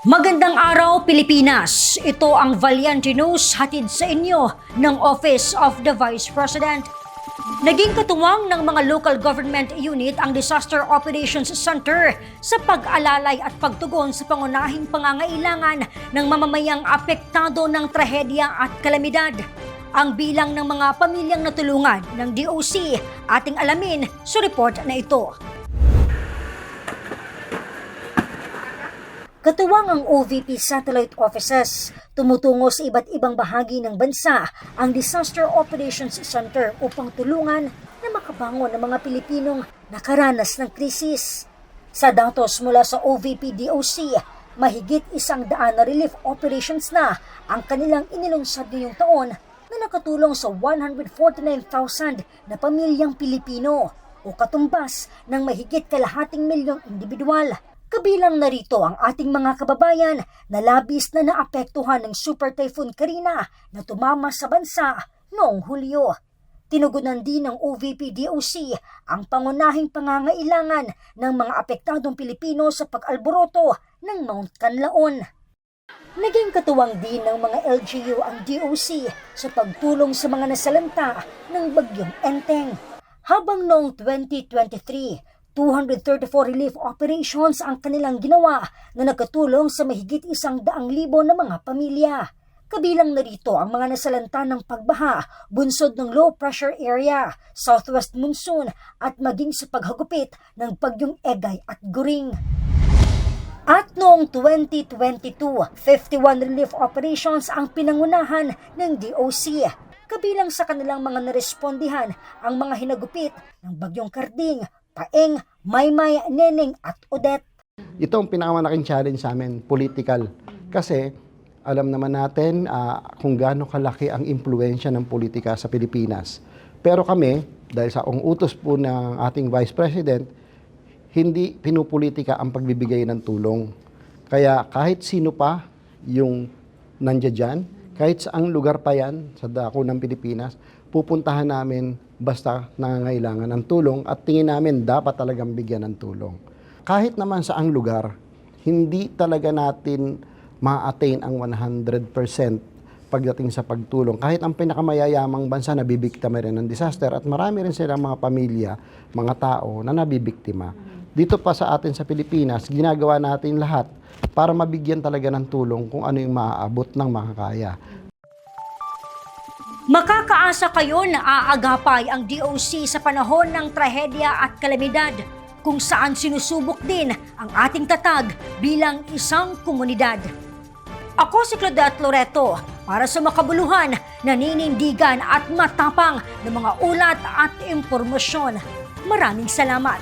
Magandang araw, Pilipinas! Ito ang Valiente News hatid sa inyo ng Office of the Vice President. Naging katuwang ng mga local government unit ang Disaster Operations Center sa pag-alalay at pagtugon sa pangunahing pangangailangan ng mamamayang apektado ng trahedya at kalamidad. Ang bilang ng mga pamilyang natulungan ng DOC, ating alamin sa report na ito. Katuwang ang OVP satellite offices, tumutungo sa iba't ibang bahagi ng bansa ang Disaster Operations Center upang tulungan na makabangon ng mga Pilipinong nakaranas ng krisis. Sa datos mula sa OVP DOC, mahigit 100 na relief operations na ang kanilang inilunsad ngayong taon na nakatulong sa 149,000 na pamilyang Pilipino o katumbas ng mahigit kalahating milyong individual. Kabilang narito ang ating mga kababayan na labis na naapektuhan ng Super Typhoon Karina na tumama sa bansa noong Hulyo. Tinugunan din ng OVP DOC ang pangunahing pangangailangan ng mga apektadong Pilipino sa pag-alboroto ng Mount Canlaon. Naging katuwang din ng mga LGU ang DOC sa pagtulong sa mga nasalanta ng bagyong Enteng. Habang noong 2023, 234 relief operations ang kanilang ginawa na nagkatulong sa mahigit 100,000 na mga pamilya. Kabilang narito ang mga nasalanta ng pagbaha, bunsod ng low pressure area, southwest monsoon at maging sa paghagupit ng bagyong Egay at Guring. At noong 2022, 51 relief operations ang pinangunahan ng DOC. Kabilang sa kanilang mga narespondihan ang mga hinagupit ng bagyong Karding, Paeng, Maymay, Neneng at Odette. Ito ang pinakamalaking challenge sa amin, political. Kasi alam naman natin kung gaano kalaki ang impluensya ng politika sa Pilipinas. Pero kami, dahil sa utos po ng ating Vice President, hindi pinupolitika ang pagbibigay ng tulong. Kaya kahit sino pa yung nandiyan dyan, kahit saang lugar pa yan sa dako ng Pilipinas, pupuntahan namin basta nangangailangan ng tulong at tingin namin dapat talagang bigyan ng tulong. Kahit naman saang lugar, hindi talaga natin ma-attain ang 100% pagdating sa pagtulong. Kahit ang pinakamayayamang bansa nabibiktima rin ng disaster at marami rin silang mga pamilya, mga tao na nabibiktima. Dito pa sa atin sa Pilipinas, ginagawa natin lahat para mabigyan talaga ng tulong kung ano yung maaabot ng makakaya. Makakaasa kayo na aagapay ang DOC sa panahon ng trahedya at kalamidad kung saan sinusubok din ang ating tatag bilang isang komunidad. Ako si Claudette Loreto para sa makabuluhan, naninindigan at matapang ng mga ulat at impormasyon. Maraming salamat.